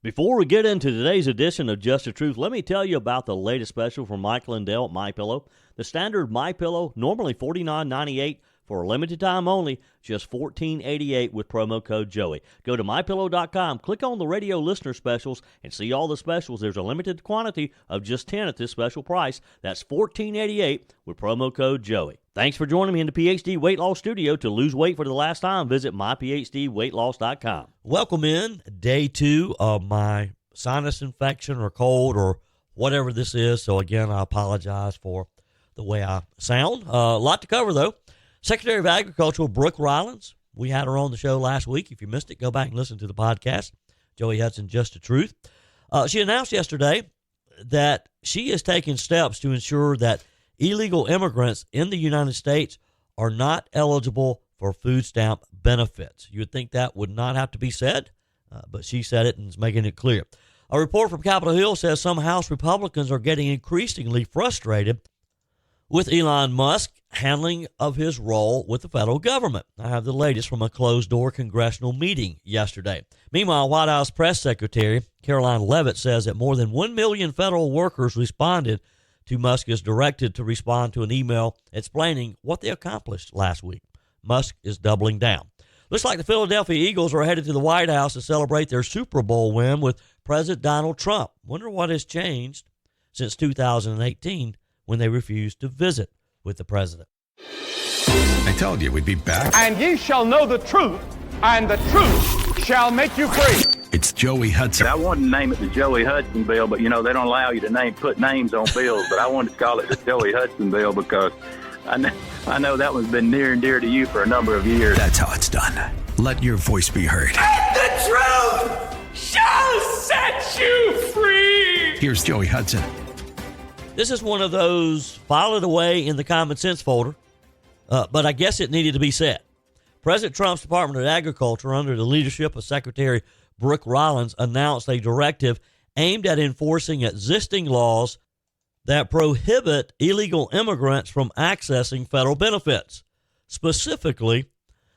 Before we get into today's edition of Just the Truth, let me tell you about the latest special from Michael and Dale at MyPillow. The standard MyPillow, normally $49.98 for a limited time only, just $14.88 with promo code Joey. Go to MyPillow.com, click on the radio listener specials, and see all the specials. There's a limited quantity of just 10 at this special price. That's $14.88 with promo code Joey. Thanks for joining me in the PhD Weight Loss Studio. To lose weight for the last time, visit myphdweightloss.com. Welcome in day 2 of my sinus infection or cold or whatever this is. So, again, I apologize for the way I sound. A lot to cover, though. Secretary of Agriculture, Brook Rollins, we had her on the show last week. If you missed it, go back and listen to the podcast. Joey Hudson, Just the Truth. She announced yesterday that she is taking steps to ensure that illegal immigrants in the United States are not eligible for food stamp benefits. You would think that would not have to be said, but she said it and is making it clear. A report from Capitol Hill says some House Republicans are getting increasingly frustrated with Elon Musk handling of his role with the federal government. I have the latest from a closed-door congressional meeting yesterday. Meanwhile, White House Press Secretary Caroline Leavitt says that more than 1 million federal workers responded to Musk's directive to respond to an email explaining what they accomplished last week. Musk is doubling down. Looks like the Philadelphia Eagles are headed to the White House to celebrate their Super Bowl win with President Donald Trump. Wonder what has changed since 2018 when they refused to visit with the president. I told you we'd be back. And ye shall know the truth, and the truth shall make you free. It's Joey Hudson. I wanted to name it the Joey Hudson bill, but, they don't allow you to put names on bills. But I wanted to call it the Joey Hudson bill because I know that one's been near and dear to you for a number of years. That's how it's done. Let your voice be heard. And the truth shall set you free. Here's Joey Hudson. This is one of those file it away in the common sense folder, but I guess it needed to be said. President Trump's Department of Agriculture, under the leadership of Secretary Brook Rollins, announced a directive aimed at enforcing existing laws that prohibit illegal immigrants from accessing federal benefits, specifically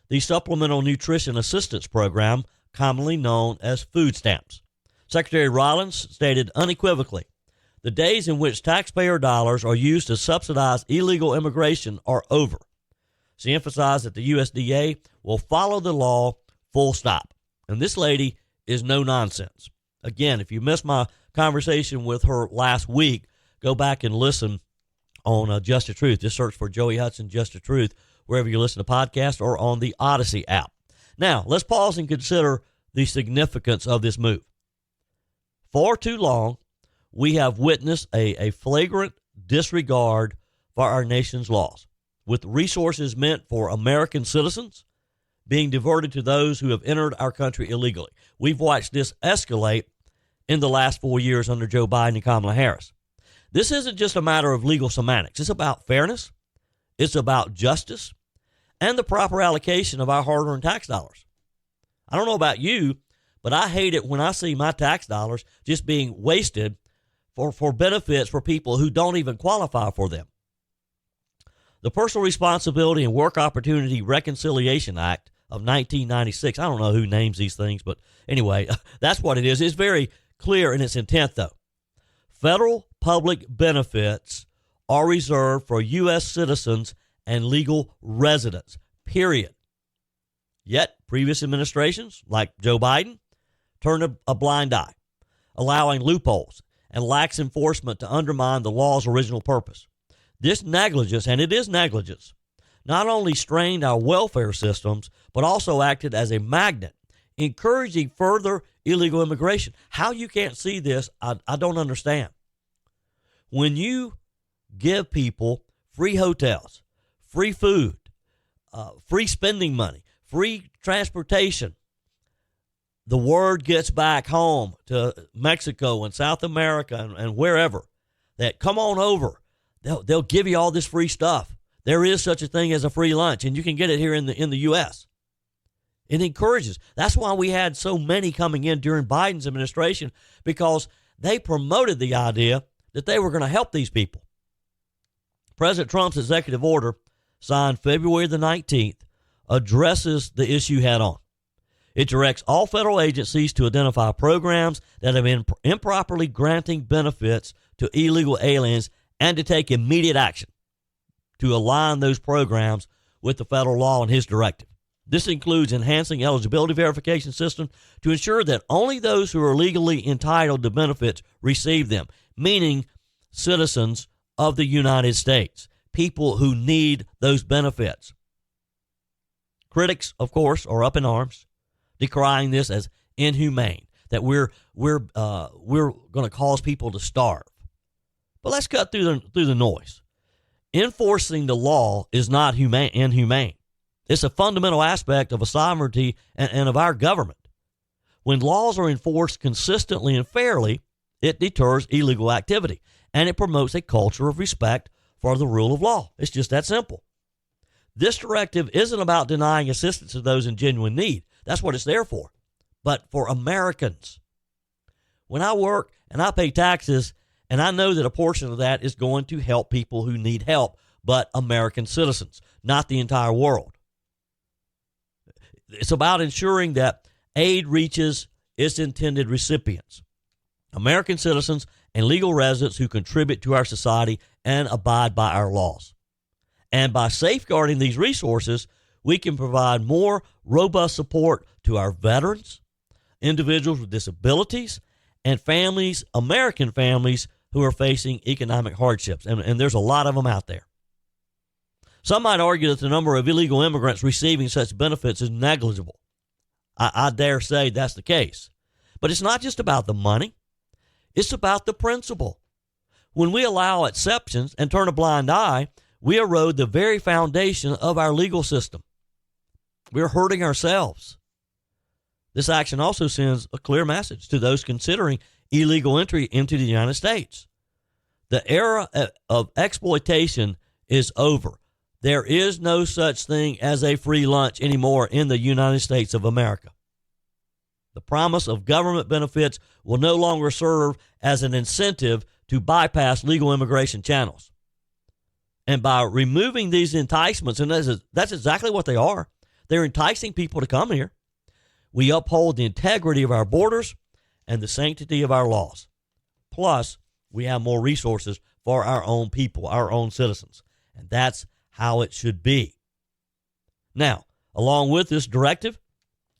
the Supplemental Nutrition Assistance Program, commonly known as food stamps. Secretary Rollins stated unequivocally, the days in which taxpayer dollars are used to subsidize illegal immigration are over. She emphasized that the USDA will follow the law full stop. And this lady is no nonsense. Again, if you missed my conversation with her last week, go back and listen on Just the Truth. Just search for Joey Hudson, Just the Truth, wherever you listen to podcasts or on the Odyssey app. Now, let's pause and consider the significance of this move. For too long, we have witnessed a flagrant disregard for our nation's laws, with resources meant for American citizens being diverted to those who have entered our country illegally. We've watched this escalate in the last 4 years under Joe Biden and Kamala Harris. This isn't just a matter of legal semantics. It's about fairness. It's about justice and the proper allocation of our hard-earned tax dollars. I don't know about you, but I hate it when I see my tax dollars just being wasted for benefits for people who don't even qualify for them. The Personal Responsibility and Work Opportunity Reconciliation Act of 1996. I don't know who names these things, but anyway, that's what it is. It's very clear in its intent, though. Federal public benefits are reserved for U.S. citizens and legal residents, period. Yet, previous administrations, like Joe Biden, turned a blind eye, allowing loopholes and lax enforcement to undermine the law's original purpose. This negligence, and it is negligence, not only strained our welfare systems, but also acted as a magnet, encouraging further illegal immigration. How you can't see this, I don't understand. When you give people free hotels, free food, free spending money, free transportation, the word gets back home to Mexico and South America and wherever that come on over. They'll give you all this free stuff. There is such a thing as a free lunch, and you can get it here in the U.S. It encourages. That's why we had so many coming in during Biden's administration, because they promoted the idea that they were going to help these people. President Trump's executive order, signed February the 19th, addresses the issue head on. It directs all federal agencies to identify programs that have been improperly granting benefits to illegal aliens and to take immediate action to align those programs with the federal law and his directive. This includes enhancing eligibility verification systems to ensure that only those who are legally entitled to benefits receive them, meaning citizens of the United States, people who need those benefits. Critics, of course, are up in arms, decrying this as inhumane, that we're going to cause people to starve. But let's cut through the noise. Enforcing the law is not inhumane. It's a fundamental aspect of a sovereignty and of our government. When laws are enforced consistently and fairly, it deters illegal activity, and it promotes a culture of respect for the rule of law. It's just that simple. This directive isn't about denying assistance to those in genuine need. That's what it's there for. But for Americans, when I work and I pay taxes, and I know that a portion of that is going to help people who need help, but American citizens, not the entire world. It's about ensuring that aid reaches its intended recipients, American citizens and legal residents who contribute to our society and abide by our laws. And by safeguarding these resources, we can provide more robust support to our veterans, individuals with disabilities, and families, American families, who are facing economic hardships. And there's a lot of them out there. Some might argue that the number of illegal immigrants receiving such benefits is negligible. I dare say that's the case. But it's not just about the money. It's about the principle. When we allow exceptions and turn a blind eye, we erode the very foundation of our legal system. We're hurting ourselves. This action also sends a clear message to those considering illegal entry into the United States. The era of exploitation is over. There is no such thing as a free lunch anymore in the United States of America. The promise of government benefits will no longer serve as an incentive to bypass legal immigration channels. And by removing these enticements, and that's exactly what they are, they're enticing people to come here. We uphold the integrity of our borders and the sanctity of our laws. Plus, we have more resources for our own people, our own citizens. And that's how it should be. Now, along with this directive,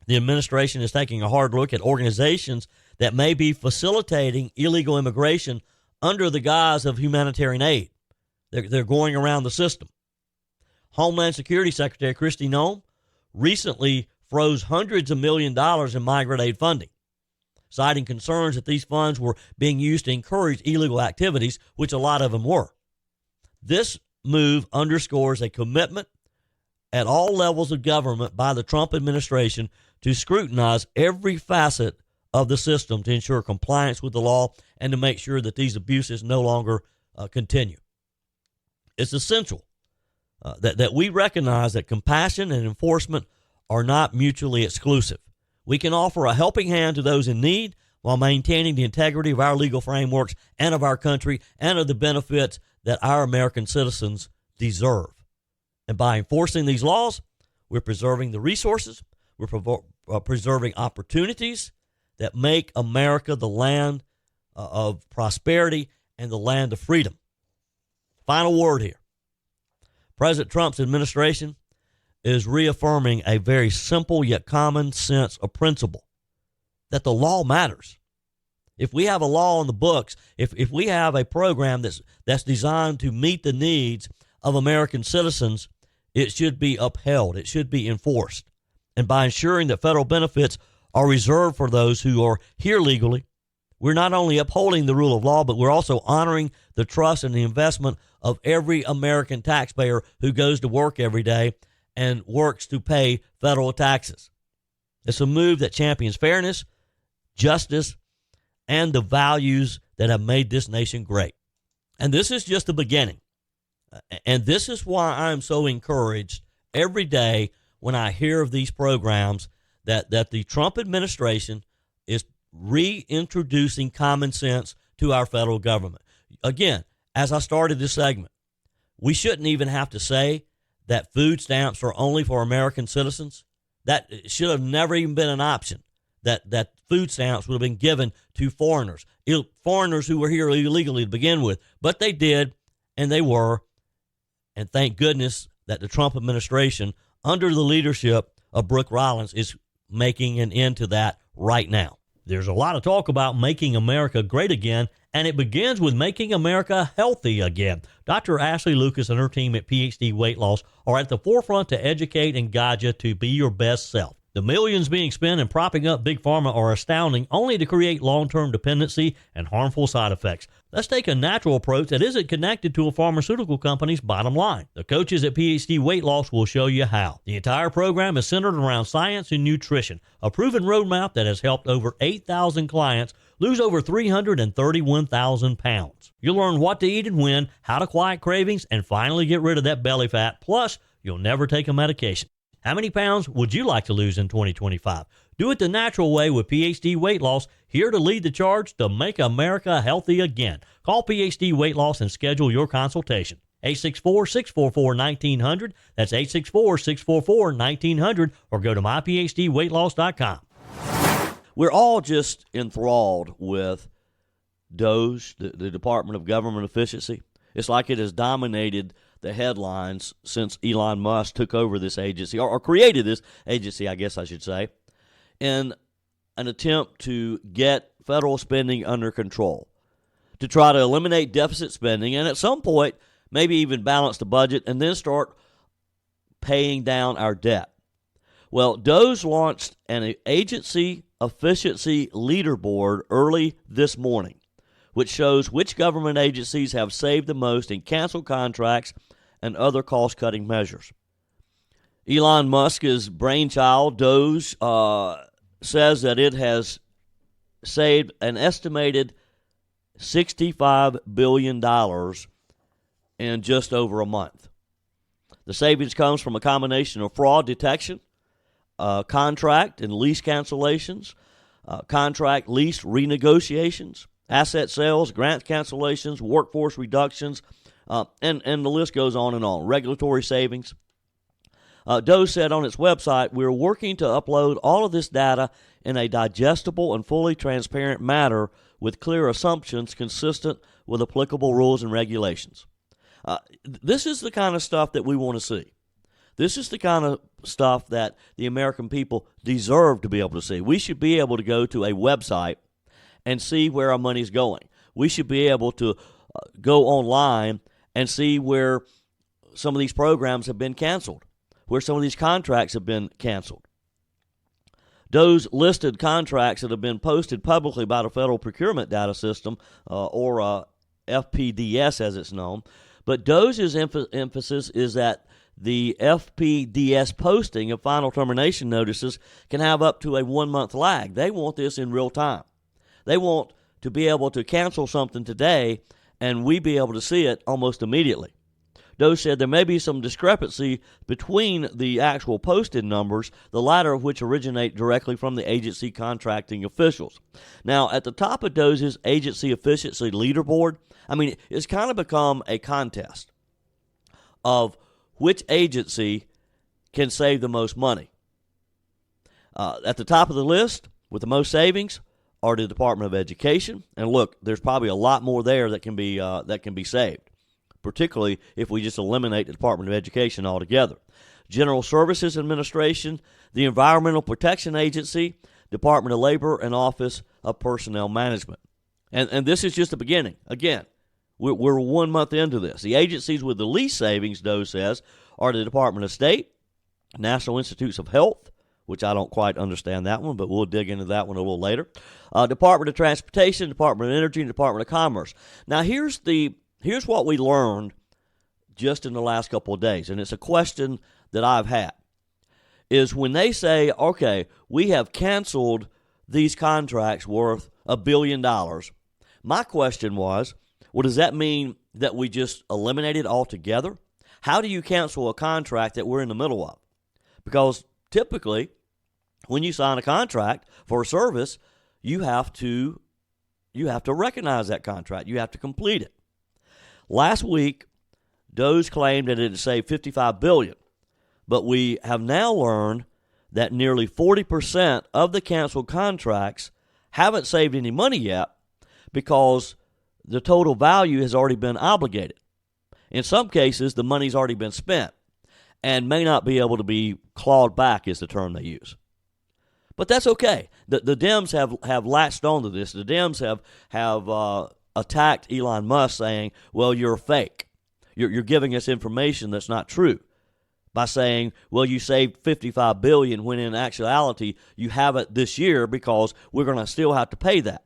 the administration is taking a hard look at organizations that may be facilitating illegal immigration under the guise of humanitarian aid. They're going around the system. Homeland Security Secretary Kristi Noem recently froze hundreds of millions of dollars in migrant aid funding, citing concerns that these funds were being used to encourage illegal activities, which a lot of them were. This move underscores a commitment at all levels of government by the Trump administration to scrutinize every facet of the system to ensure compliance with the law and to make sure that these abuses no longer continue. It's essential that we recognize that compassion and enforcement are not mutually exclusive. We can offer a helping hand to those in need while maintaining the integrity of our legal frameworks and of our country and of the benefits that our American citizens deserve. And by enforcing these laws, we're preserving the resources, we're preserving opportunities that make America the land of prosperity and the land of freedom. Final word here. President Trump's administration is reaffirming a very simple yet common sense of principle that the law matters. If we have a law on the books, if we have a program that's designed to meet the needs of American citizens, it should be upheld. It should be enforced. And by ensuring that federal benefits are reserved for those who are here legally, we're not only upholding the rule of law, but we're also honoring the trust and the investment of every American taxpayer who goes to work every day and works to pay federal taxes. It's a move that champions fairness, justice, and the values that have made this nation great. And this is just the beginning. And this is why I'm so encouraged every day when I hear of these programs that the Trump administration is reintroducing common sense to our federal government. Again, as I started this segment, we shouldn't even have to say that food stamps are only for American citizens. That should have never even been an option. That food stamps would have been given to foreigners who were here illegally to begin with. But they did, and they were. And thank goodness that the Trump administration, under the leadership of Brook Rollins, is making an end to that right now. There's a lot of talk about making America great again, and it begins with making America healthy again. Dr. Ashley Lucas and her team at PhD Weight Loss are at the forefront to educate and guide you to be your best self. The millions being spent in propping up Big Pharma are astounding, only to create long-term dependency and harmful side effects. Let's take a natural approach that isn't connected to a pharmaceutical company's bottom line. The coaches at PhD Weight Loss will show you how. The entire program is centered around science and nutrition, a proven roadmap that has helped over 8,000 clients lose over 331,000 pounds. You'll learn what to eat and when, how to quiet cravings, and finally get rid of that belly fat. Plus, you'll never take a medication. How many pounds would you like to lose in 2025? Do it the natural way with PhD Weight Loss, here to lead the charge to make America healthy again. Call PhD Weight Loss and schedule your consultation. 864-644-1900. That's 864-644-1900, or go to myphdweightloss.com. We're all just enthralled with DOGE, the Department of Government Efficiency. It's like it has dominated the headlines since Elon Musk took over this agency, or created this agency, I guess I should say, in an attempt to get federal spending under control, to try to eliminate deficit spending, and at some point, maybe even balance the budget, and then start paying down our debt. Well, DOGE launched an agency efficiency leaderboard early this morning, which shows which government agencies have saved the most in canceled contracts and other cost-cutting measures. Elon Musk's brainchild, DOGE, says that it has saved an estimated $65 billion in just over a month. The savings comes from a combination of fraud detection, contract and lease cancellations, contract lease renegotiations, asset sales, grant cancellations, workforce reductions, and the list goes on and on. Regulatory savings. DOGE said on its website, "We're working to upload all of this data in a digestible and fully transparent manner with clear assumptions consistent with applicable rules and regulations." This is the kind of stuff that we want to see. This is the kind of stuff that the American people deserve to be able to see. We should be able to go to a website and see where our money's going. We should be able to go online and see where some of these programs have been canceled, where some of these contracts have been canceled. DOGE listed contracts that have been posted publicly by the Federal Procurement Data System, or FPDS as it's known. But DOGE's emphasis is that the FPDS posting of final termination notices can have up to a 1-month lag. They want this in real time. They want to be able to cancel something today and we be able to see it almost immediately. DOGE said there may be some discrepancy between the actual posted numbers, the latter of which originate directly from the agency contracting officials. Now, at the top of DOGE's agency efficiency leaderboard, it's kind of become a contest of which agency can save the most money. At the top of the list with the most savings are the Department of Education, and look, there's probably a lot more there that can be saved, particularly if we just eliminate the Department of Education altogether. General Services Administration, the Environmental Protection Agency, Department of Labor, and Office of Personnel Management. And this is just the beginning. Again, we're 1 month into this. The agencies with the least savings, DOGE says, are the Department of State, National Institutes of Health, which I don't quite understand that one, but we'll dig into that one a little later. Department of Transportation, Department of Energy, and Department of Commerce. Now, here's what we learned just in the last couple of days, and it's a question that I've had, is when they say, okay, we have canceled these contracts worth $1 billion, my question was, well, does that mean that we just eliminate it altogether? How do you cancel a contract that we're in the middle of? Because typically, when you sign a contract for a service, you have to recognize that contract. You have to complete it. Last week, DOGE claimed that it had saved $55 billion, but we have now learned that nearly 40% of the canceled contracts haven't saved any money yet because the total value has already been obligated. In some cases, the money's already been spent and may not be able to be clawed back, is the term they use. But that's okay. The Dems have latched onto this. The Dems have attacked Elon Musk, saying, well, you're fake. You're giving us information that's not true, by saying, well, you saved $55 billion when in actuality you have it this year because we're going to still have to pay that.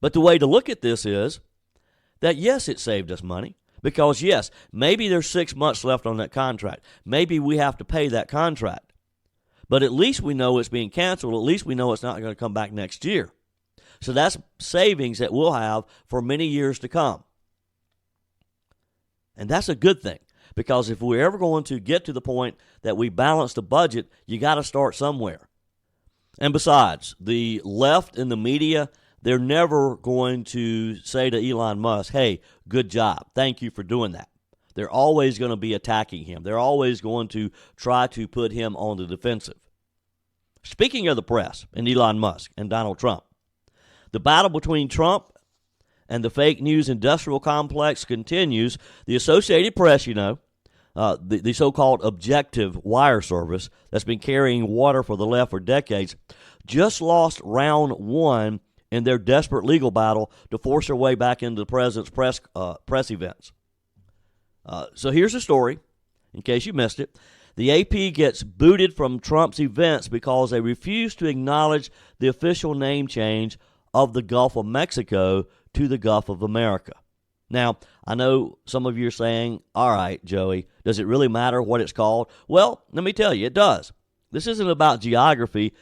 But the way to look at this is that, yes, it saved us money because, yes, maybe there's 6 months left on that contract. Maybe we have to pay that contract. But at least we know it's being canceled. At least we know it's not going to come back next year. So that's savings that we'll have for many years to come. And that's a good thing, because if we're ever going to get to the point that we balance the budget, you got to start somewhere. And besides, the left and the media, they're never going to say to Elon Musk, hey, good job. Thank you for doing that. They're always going to be attacking him. They're always going to try to put him on the defensive. Speaking of the press and Elon Musk and Donald Trump, the battle between Trump and the fake news industrial complex continues. The Associated Press, the so-called objective wire service that's been carrying water for the left for decades, just lost round one in their desperate legal battle to force their way back into the president's press events. So here's the story, in case you missed it. The AP gets booted from Trump's events because they refuse to acknowledge the official name change of the Gulf of Mexico to the Gulf of America. Now, I know some of you are saying, all right, Joey, does it really matter what it's called? Well, let me tell you, it does. This isn't about geography.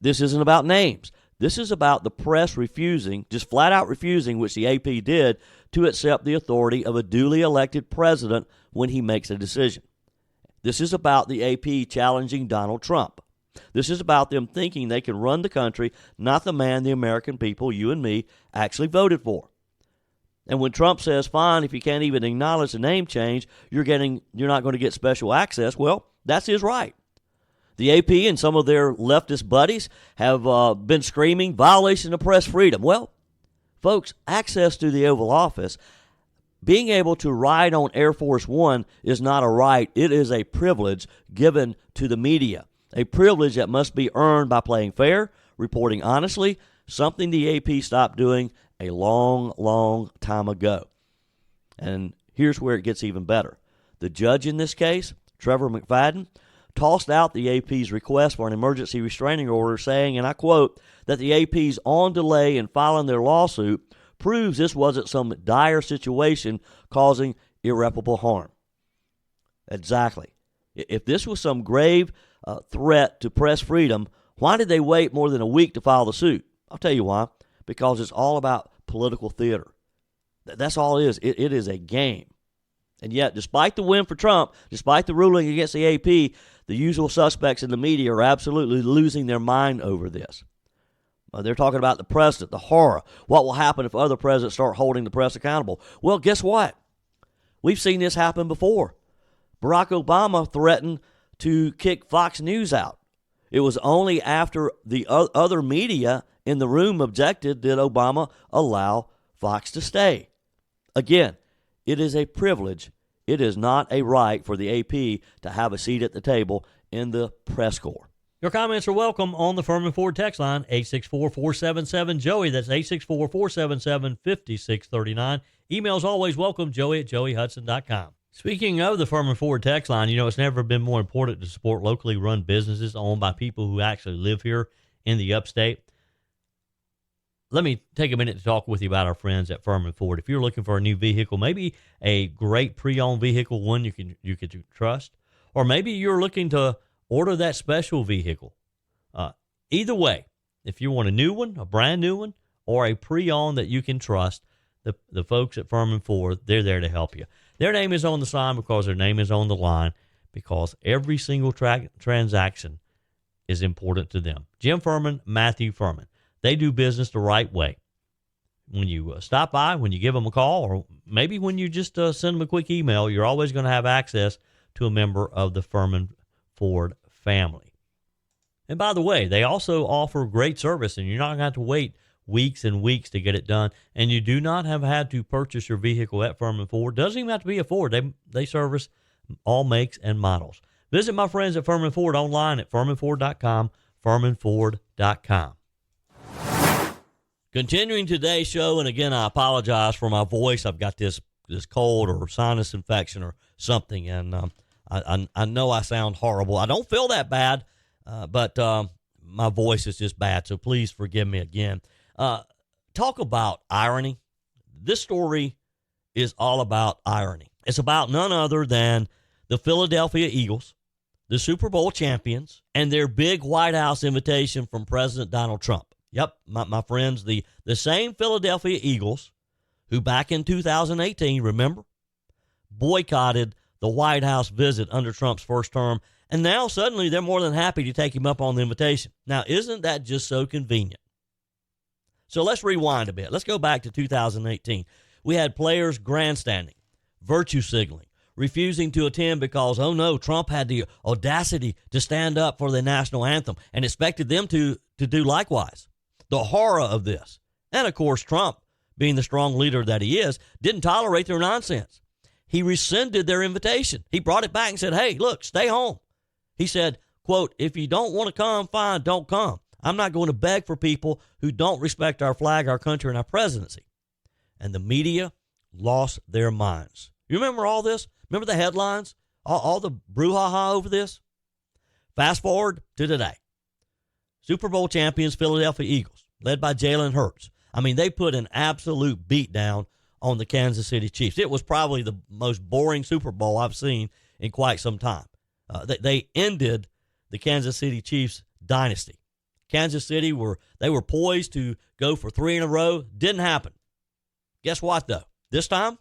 This isn't about names. This is about the press refusing, just flat out refusing, which the AP did, to accept the authority of a duly elected president when he makes a decision. This is about the AP challenging Donald Trump. This is about them thinking they can run the country, not the man the American people, you and me, actually voted for. And when Trump says, fine, if you can't even acknowledge the name change, you're not going to get special access, well, that's his right. The AP and some of their leftist buddies have been screaming violation of press freedom. Well, folks, access to the Oval Office, being able to ride on Air Force One is not a right. It is a privilege given to the media, a privilege that must be earned by playing fair, reporting honestly, something the AP stopped doing a long, long time ago. And here's where it gets even better. The judge in this case, Trevor McFadden, tossed out the AP's request for an emergency restraining order, saying, and I quote, that the AP's on delay in filing their lawsuit proves this wasn't some dire situation causing irreparable harm. Exactly. If this was some grave threat to press freedom, why did they wait more than a week to file the suit? I'll tell you why. Because it's all about political theater. That's all it is. It is a game. And yet, despite the win for Trump, despite the ruling against the AP, the usual suspects in the media are absolutely losing their mind over this. They're talking about the president, the horror. What will happen if other presidents start holding the press accountable? Well, guess what? We've seen this happen before. Barack Obama threatened to kick Fox News out. It was only after the other media in the room objected did Obama allow Fox to stay. Again, it is a privilege. It is not a right for the AP to have a seat at the table in the press corps. Your comments are welcome on the Firmin Ford text line, 864-477-JOEY. That's 864-477-5639. Emails always welcome, joey@joeyhudson.com. Speaking of the Firmin Ford text line, it's never been more important to support locally run businesses owned by people who actually live here in the upstate. Let me take a minute to talk with you about our friends at Firmin Ford. If you're looking for a new vehicle, maybe a great pre-owned vehicle, one you could trust, or maybe you're looking to order that special vehicle. Either way, if you want a new one, a brand new one, or a pre-owned that you can trust, the folks at Firmin Ford, they're there to help you. Their name is on the sign because their name is on the line, because every single transaction is important to them. Jim Firmin, Matthew Firmin. They do business the right way. When you stop by, when you give them a call, or maybe when you just send them a quick email, you're always going to have access to a member of the Firmin Ford family. And by the way, they also offer great service, and you're not going to have to wait weeks and weeks to get it done. And you do not have had to purchase your vehicle at Firmin Ford. Doesn't even have to be a Ford. They service all makes and models. Visit my friends at Firmin Ford online at firminford.com, firminford.com. Continuing today's show, and again, I apologize for my voice. I've got this cold or sinus infection or something, and I know I sound horrible. I don't feel that bad, but my voice is just bad, so please forgive me again. Talk about irony. This story is all about irony. It's about none other than the Philadelphia Eagles, the Super Bowl champions, and their big White House invitation from President Donald Trump. Yep, my friends, the same Philadelphia Eagles who back in 2018, remember, boycotted the White House visit under Trump's first term, and now suddenly they're more than happy to take him up on the invitation. Now, isn't that just so convenient? So let's rewind a bit. Let's go back to 2018. We had players grandstanding, virtue signaling, refusing to attend because, oh no, Trump had the audacity to stand up for the national anthem and expected them to do likewise. The horror of this. And of course, Trump, being the strong leader that he is, didn't tolerate their nonsense. He rescinded their invitation. He brought it back and said, hey, look, stay home. He said, quote, if you don't want to come, fine, don't come. I'm not going to beg for people who don't respect our flag, our country, and our presidency. And the media lost their minds. You remember all this? Remember the headlines? All the brouhaha over this? Fast forward to today. Super Bowl champions Philadelphia Eagles, led by Jalen Hurts. I mean, they put an absolute beatdown on the Kansas City Chiefs. It was probably the most boring Super Bowl I've seen in quite some time. They ended the Kansas City Chiefs dynasty. Kansas City were poised to go for 3 in a row. Didn't happen. Guess what, though? This time,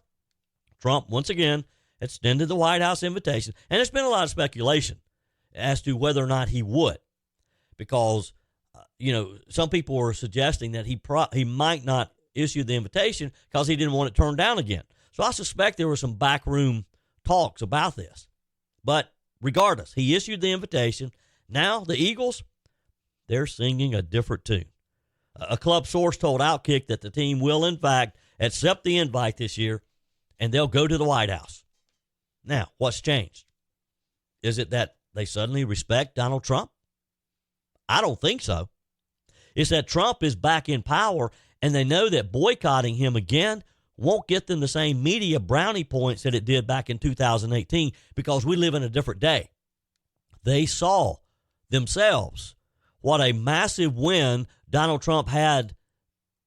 Trump, once again, extended the White House invitation. And there's been a lot of speculation as to whether or not he would. Because, some people were suggesting that he might not issue the invitation because he didn't want it turned down again. So I suspect there were some backroom talks about this. But regardless, he issued the invitation. Now the Eagles, they're singing a different tune. A club source told Outkick that the team will, in fact, accept the invite this year, and they'll go to the White House. Now, what's changed? Is it that they suddenly respect Donald Trump? I don't think so. It's that Trump is back in power, and they know that boycotting him again won't get them the same media brownie points that it did back in 2018 because we live in a different day. They saw themselves what a massive win Donald Trump had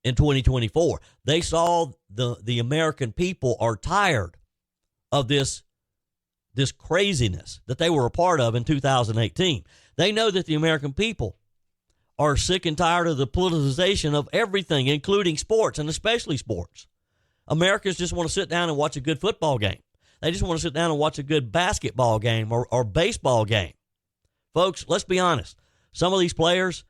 in 2024. They saw the American people are tired of this craziness that they were a part of in 2018. They know that the American people are sick and tired of the politicization of everything, including sports and especially sports. Americans just want to sit down and watch a good football game. They just want to sit down and watch a good basketball game or baseball game. Folks, let's be honest. Some of these players,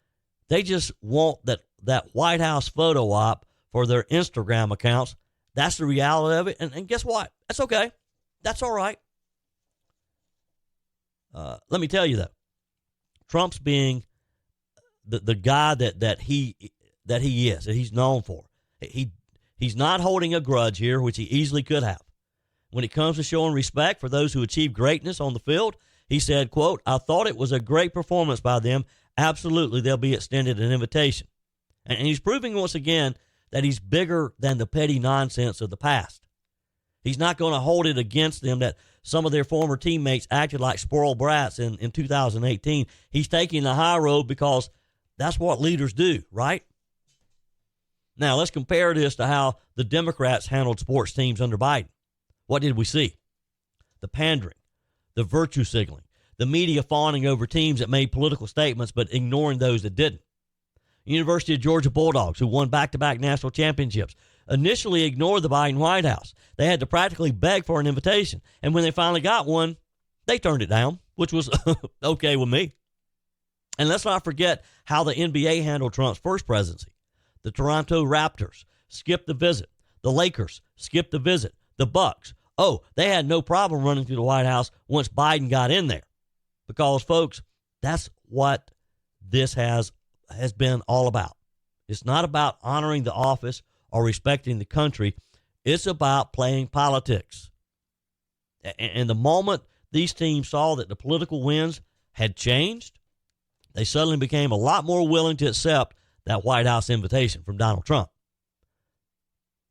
they just want that White House photo op for their Instagram accounts. That's the reality of it. And guess what? That's okay. That's all right. Let me tell you, though. Trump's being the guy that he is, that he's known for. He's not holding a grudge here, which he easily could have. When it comes to showing respect for those who achieve greatness on the field, he said, quote, I thought it was a great performance by them. Absolutely, they'll be extended an invitation. And he's proving once again that he's bigger than the petty nonsense of the past. He's not going to hold it against them that some of their former teammates acted like spoiled brats in 2018. He's taking the high road because that's what leaders do, right? Now, let's compare this to how the Democrats handled sports teams under Biden. What did we see? The pandering, the virtue signaling, the media fawning over teams that made political statements but ignoring those that didn't. University of Georgia Bulldogs, who won back-to-back national championships, initially ignored the Biden White House. They had to practically beg for an invitation. And when they finally got one, they turned it down, which was okay with me. And let's not forget how the NBA handled Trump's first presidency. The Toronto Raptors skipped the visit. The Lakers skipped the visit. The Bucks, they had no problem running through the White House once Biden got in there. Because, folks, That's what this has been all about. It's not about honoring the office or respecting the country. It's about playing politics. And the moment these teams saw that the political winds had changed, they suddenly became a lot more willing to accept that White House invitation from Donald Trump.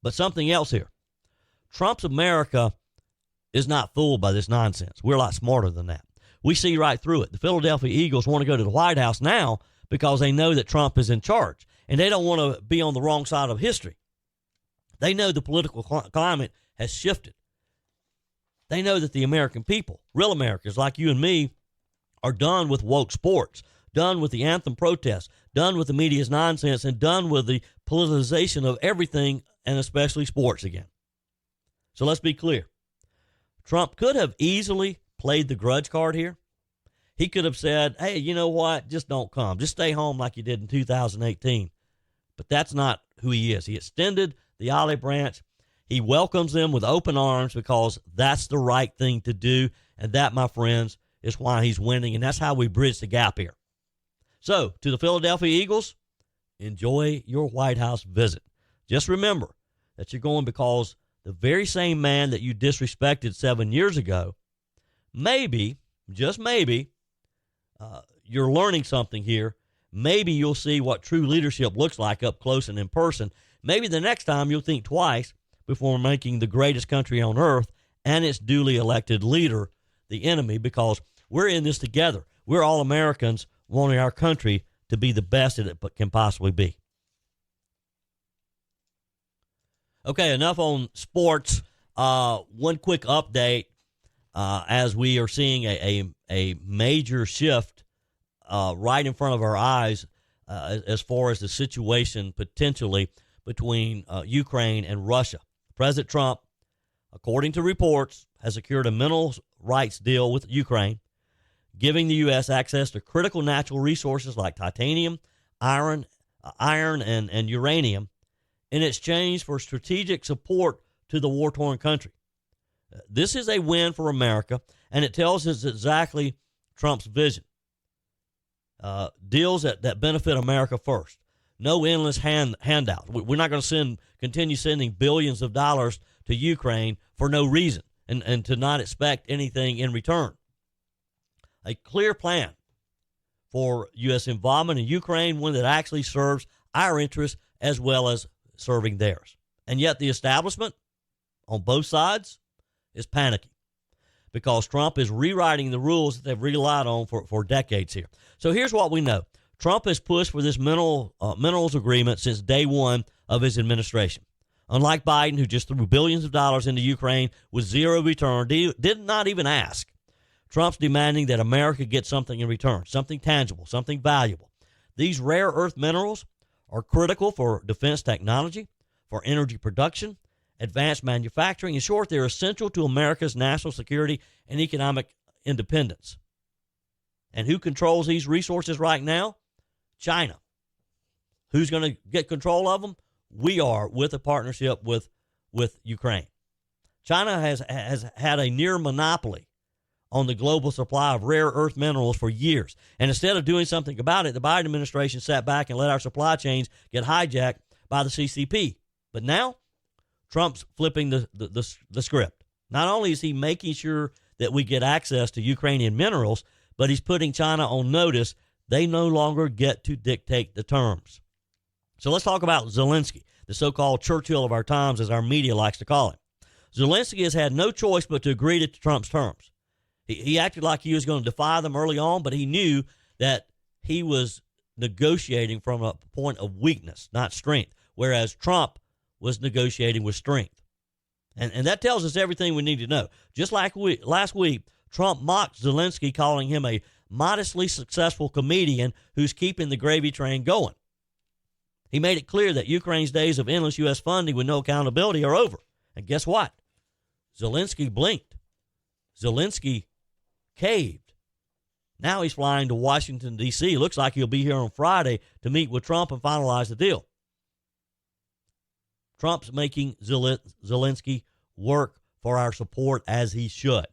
But something else here. Trump's America is not fooled by this nonsense. We're a lot smarter than that. We see right through it. The Philadelphia Eagles want to go to the White House now because they know that Trump is in charge, and they don't want to be on the wrong side of history. They know the political climate has shifted. They know that the American people, real Americans like you and me, are done with woke sports, done with the anthem protests, done with the media's nonsense, and done with the politicization of everything, and especially sports again. So let's be clear. Trump could have easily played the grudge card here. He could have said, hey, you know what? Just don't come. Just stay home like you did in 2018. But that's not who he is. He extended the olive branch. He welcomes them with open arms because that's the right thing to do. And that, my friends, is why he's winning. And that's how we bridge the gap here. So, to the Philadelphia Eagles, enjoy your White House visit. Just remember that you're going because the very same man that you disrespected 7 years ago, maybe, just maybe, you're learning something here. Maybe you'll see what true leadership looks like up close and in person. Maybe the next time you'll think twice before making the greatest country on earth and its duly elected leader the enemy, because we're in this together. We're all Americans wanting our country to be the best that it can possibly be. Okay, enough on sports. One quick update as we are seeing a major shift right in front of our eyes as far as the situation potentially between Ukraine and Russia. President Trump, according to reports, has secured a minerals rights deal with Ukraine, giving the U.S. access to critical natural resources like titanium, iron, and uranium in exchange for strategic support to the war-torn country. This is a win for America, and it tells us exactly Trump's vision. Deals that benefit America first. No endless handout. We're not going to continue sending billions of dollars to Ukraine for no reason and to not expect anything in return. A clear plan for U.S. involvement in Ukraine, one that actually serves our interests as well as serving theirs. And yet the establishment on both sides is panicking because Trump is rewriting the rules that they've relied on for decades here. So here's what we know. Trump has pushed for this minerals agreement since day one of his administration. Unlike Biden, who just threw billions of dollars into Ukraine with zero return, did not even ask. Trump's demanding that America get something in return, something tangible, something valuable. These rare earth minerals are critical for defense technology, for energy production, advanced manufacturing. In short, they're essential to America's national security and economic independence. And who controls these resources right now? China. Who's going to get control of them? We are, with a partnership with Ukraine. China has had a near monopoly on the global supply of rare earth minerals for years. And instead of doing something about it, the Biden administration sat back and let our supply chains get hijacked by the CCP. But now, Trump's flipping the script. Not only is he making sure that we get access to Ukrainian minerals, but he's putting China on notice they no longer get to dictate the terms. So let's talk about Zelensky, the so-called Churchill of our times, as our media likes to call him. Zelensky has had no choice but to agree to Trump's terms. He acted like he was going to defy them early on, but he knew that he was negotiating from a point of weakness, not strength, whereas Trump was negotiating with strength. And that tells us everything we need to know. Just like last week, Trump mocked Zelensky, calling him a modestly successful comedian who's keeping the gravy train going. He made it clear that Ukraine's days of endless U.S. funding with no accountability are over. And guess what? Zelensky blinked. Zelensky caved. Now he's flying to Washington, D.C. Looks like he'll be here on Friday to meet with Trump and finalize the deal. Trump's making Zelensky work for our support as he should.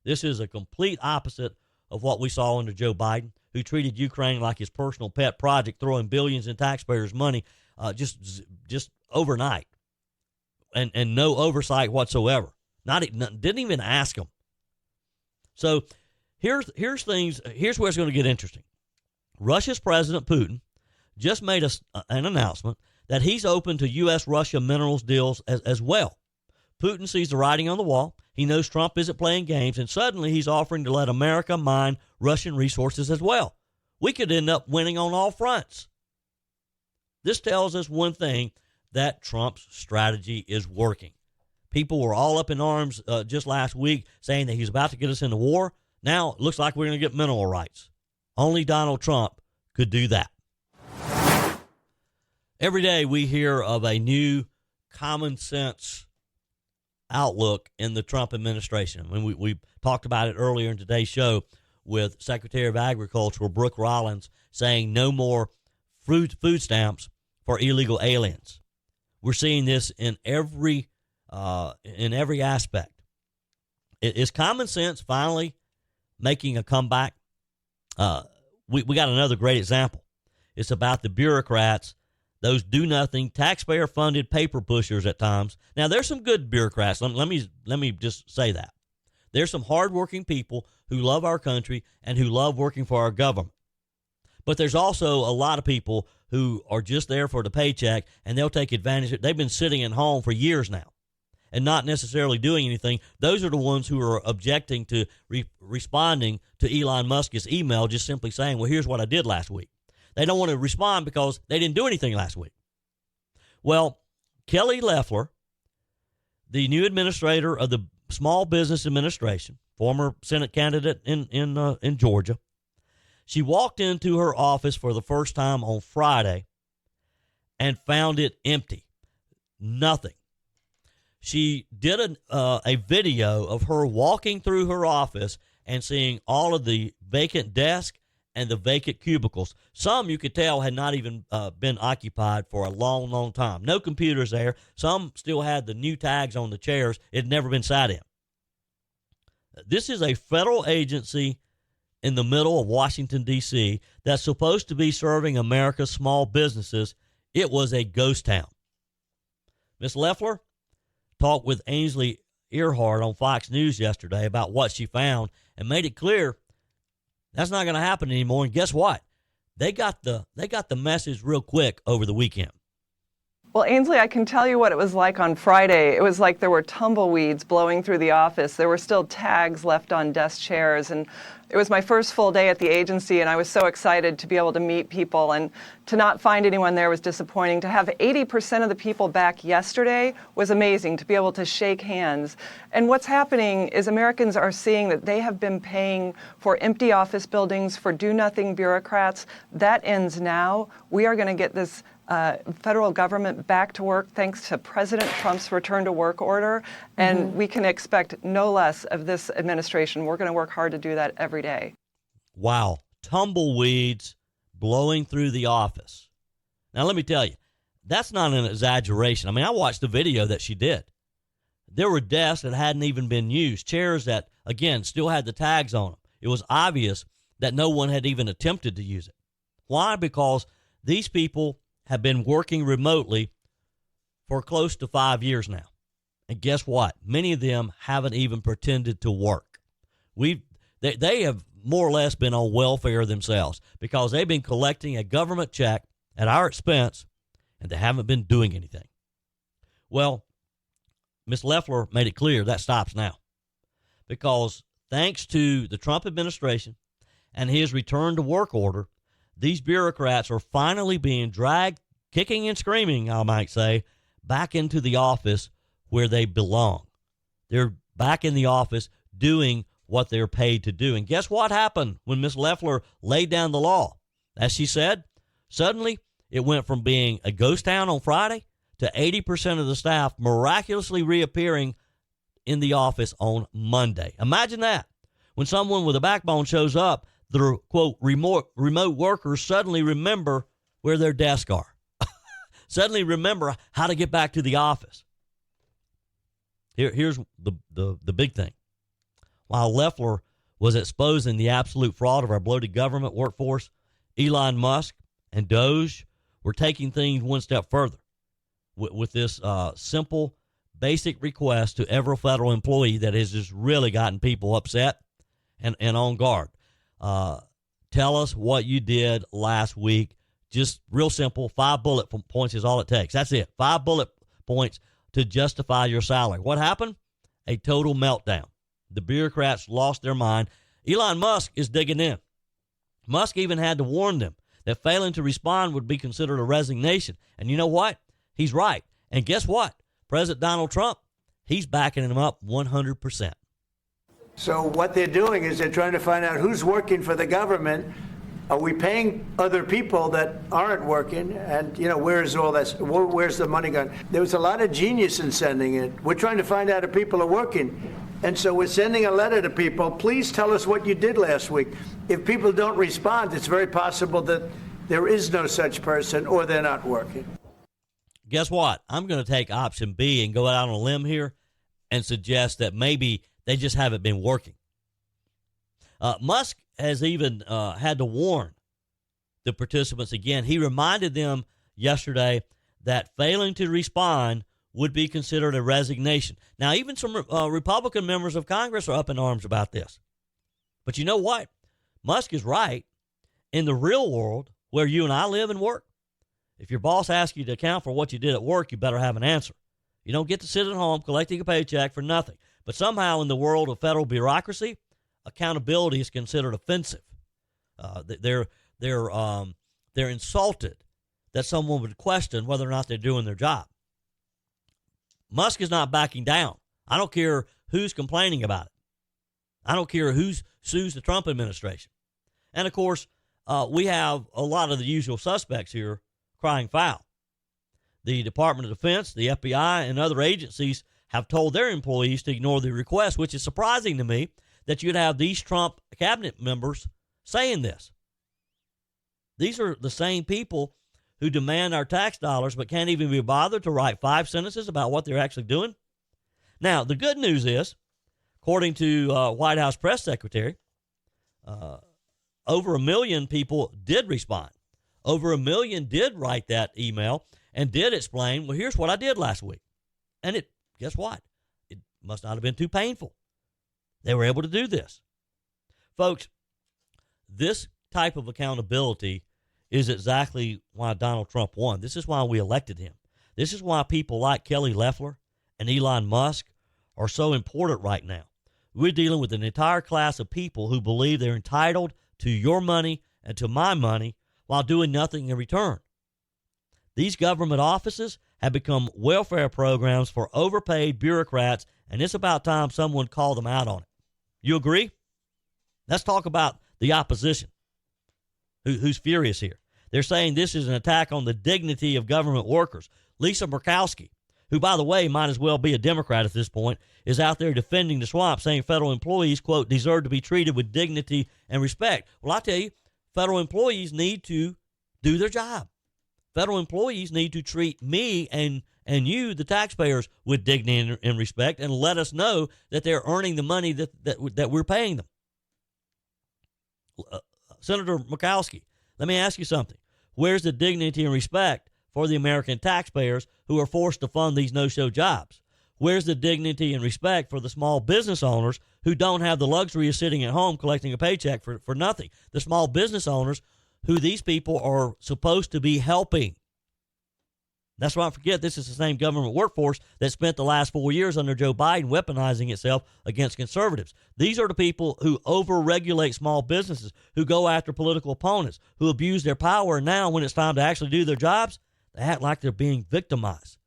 This is a complete opposite of what we saw under Joe Biden, who treated Ukraine like his personal pet project, throwing billions in taxpayers' money just overnight, and no oversight whatsoever. Didn't even ask them. So here's where it's going to get interesting. Russia's President Putin just made an announcement that he's open to U.S.-Russia minerals deals as well. Putin sees the writing on the wall. He knows Trump isn't playing games, and suddenly he's offering to let America mine Russian resources as well. We could end up winning on all fronts. This tells us one thing, that Trump's strategy is working. People were all up in arms just last week saying that he's about to get us into war. Now it looks like we're going to get mineral rights. Only Donald Trump could do that. Every day we hear of a new common sense outlook in the Trump administration. I mean, we talked about it earlier in today's show with Secretary of Agriculture Brook Rollins saying no more food stamps for illegal aliens. We're seeing this in every aspect. Is common sense finally making a comeback? We got another great example. It's about the bureaucrats, those do-nothing, taxpayer-funded paper pushers at times. Now, there's some good bureaucrats. Let me just say that. There's some hardworking people who love our country and who love working for our government. But there's also a lot of people who are just there for the paycheck, and they'll take advantage. They've been sitting at home for years now and not necessarily doing anything. Those are the ones who are objecting to responding to Elon Musk's email, just simply saying, well, here's what I did last week. They don't want to respond because they didn't do anything last week. Well, Kelly Loeffler, the new administrator of the Small Business Administration, former Senate candidate in Georgia, she walked into her office for the first time on Friday and found it empty. Nothing. She did a video of her walking through her office and seeing all of the vacant desks and the vacant cubicles. Some, you could tell, had not even been occupied for a long, long time. No computers there. Some still had the new tags on the chairs. It had never been sat in. This is a federal agency in the middle of Washington, D.C. that's supposed to be serving America's small businesses. It was a ghost town. Ms. Loeffler talked with Ainsley Earhart on Fox News yesterday about what she found and made it clear that's not going to happen anymore. And guess what? They got the message real quick over the weekend. Well, Ainsley, I can tell you what it was like on Friday. It was like there were tumbleweeds blowing through the office. There were still tags left on desk chairs. And it was my first full day at the agency, and I was so excited to be able to meet people. And to not find anyone there was disappointing. To have 80% of the people back yesterday was amazing, to be able to shake hands. And what's happening is Americans are seeing that they have been paying for empty office buildings, for do-nothing bureaucrats. That ends now. We are going to get this federal government back to work thanks to President Trump's return to work order. And we can expect no less of this administration. We're going to work hard to do that every day. Wow. Tumbleweeds blowing through the office. Now, let me tell you, that's not an exaggeration. I mean, I watched the video that she did. There were desks that hadn't even been used, chairs that, again, still had the tags on them. It was obvious that no one had even attempted to use it. Why? Because these people have been working remotely for close to 5 years now. And guess what? Many of them haven't even pretended to work. They have more or less been on welfare themselves because they've been collecting a government check at our expense, and they haven't been doing anything. Well, Ms. Loeffler made it clear that stops now because thanks to the Trump administration and his return to work order, these bureaucrats are finally being dragged, kicking and screaming, I might say, back into the office where they belong. They're back in the office doing what they're paid to do. And guess what happened when Ms. Loeffler laid down the law? As she said, suddenly it went from being a ghost town on Friday to 80% of the staff miraculously reappearing in the office on Monday. Imagine that. When someone with a backbone shows up, the, quote, remote workers suddenly remember where their desks are. Suddenly remember how to get back to the office. Here's the big thing. While Loeffler was exposing the absolute fraud of our bloated government workforce, Elon Musk and Doge were taking things one step further with this simple, basic request to every federal employee that has just really gotten people upset and on guard. Tell us what you did last week. Just real simple, 5 bullet points is all it takes. That's it, 5 bullet points to justify your salary. What happened? A total meltdown. The bureaucrats lost their mind. Elon Musk is digging in. Musk even had to warn them that failing to respond would be considered a resignation. And you know what? He's right. And guess what? President Donald Trump, he's backing him up 100%. So what they're doing is they're trying to find out who's working for the government. Are we paying other people that aren't working? And, where's all that? Where's the money going? There was a lot of genius in sending it. We're trying to find out if people are working. And so we're sending a letter to people. Please tell us what you did last week. If people don't respond, it's very possible that there is no such person or they're not working. Guess what? I'm going to take option B and go out on a limb here and suggest that maybe they just haven't been working. Musk has even had to warn the participants again. He reminded them yesterday that failing to respond would be considered a resignation. Now, even some Republican members of Congress are up in arms about this. But you know what? Musk is right. In the real world, where you and I live and work, if your boss asks you to account for what you did at work, you better have an answer. You don't get to sit at home collecting a paycheck for nothing. But somehow in the world of federal bureaucracy, accountability is considered offensive. They're insulted that someone would question whether or not they're doing their job. Musk is not backing down. I don't care who's complaining about it. I don't care who sues the Trump administration. And, of course, we have a lot of the usual suspects here crying foul. The Department of Defense, the FBI, and other agencies have told their employees to ignore the request, which is surprising to me that you'd have these Trump cabinet members saying this. These are the same people who demand our tax dollars but can't even be bothered to write 5 sentences about what they're actually doing. Now, the good news is, according to White House press secretary, over 1 million people did respond. Over 1 million did write that email and did explain, well, here's what I did last week. And guess what? It must not have been too painful. They were able to do this. Folks, this type of accountability is exactly why Donald Trump won. This is why we elected him. This is why people like Kelly Loeffler and Elon Musk are so important right now. We're dealing with an entire class of people who believe they're entitled to your money and to my money while doing nothing in return. These government offices have become welfare programs for overpaid bureaucrats, and it's about time someone called them out on it. You agree? Let's talk about the opposition, who's furious here. They're saying this is an attack on the dignity of government workers. Lisa Murkowski, who, by the way, might as well be a Democrat at this point, is out there defending the swamp, saying federal employees, quote, deserve to be treated with dignity and respect. Well, I tell you, federal employees need to do their job. Federal employees need to treat me and you, the taxpayers, with dignity and respect, and let us know that they're earning the money that we're paying them. Senator Murkowski, let me ask you something. Where's the dignity and respect for the American taxpayers who are forced to fund these no-show jobs? Where's the dignity and respect for the small business owners who don't have the luxury of sitting at home collecting a paycheck for nothing? The small business owners who these people are supposed to be helping. That's why I forget this is the same government workforce that spent the last 4 years under Joe Biden weaponizing itself against conservatives. These are the people who over-regulate small businesses, who go after political opponents, who abuse their power, and now when it's time to actually do their jobs, they act like they're being victimized.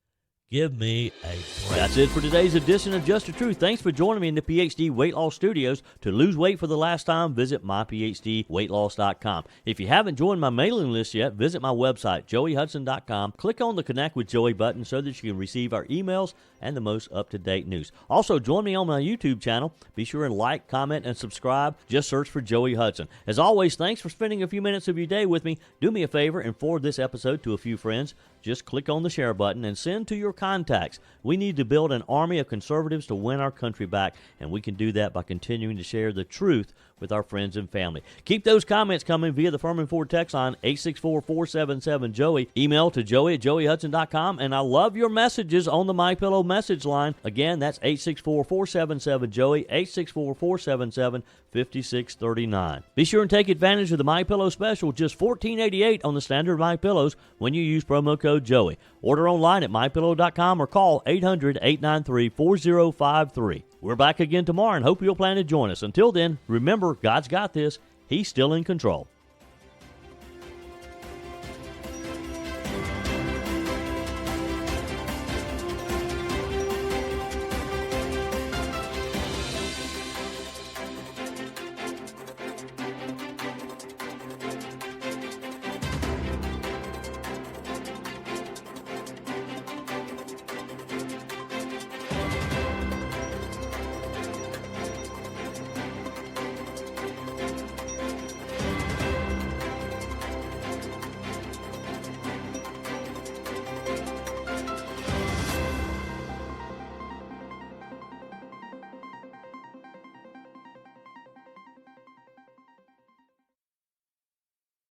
Give me a break. That's it for today's edition of Just the Truth. Thanks for joining me in the PhD Weight Loss Studios. To lose weight for the last time, visit myphdweightloss.com. If you haven't joined my mailing list yet, visit my website, joeyhudson.com. Click on the Connect with Joey button so that you can receive our emails and the most up-to-date news. Also, join me on my YouTube channel. Be sure and like, comment, and subscribe. Just search for Joey Hudson. As always, thanks for spending a few minutes of your day with me. Do me a favor and forward this episode to a few friends. Just click on the share button and send to your contacts. We need to build an army of conservatives to win our country back, and we can do that by continuing to share the truth with our friends and family. Keep those comments coming via the Firmin Ford text line 864-477-JOEY. Email to joey@joeyhudson.com, and I love your messages on the MyPillow message line. Again, that's 864-477-JOEY, 864-477-5639. Be sure and take advantage of the MyPillow special, just $14.88 on the standard MyPillows when you use promo code Joey. Order online at MyPillow.com or call 800-893-4053. We're back again tomorrow and hope you'll plan to join us. Until then, remember, God's got this. He's still in control.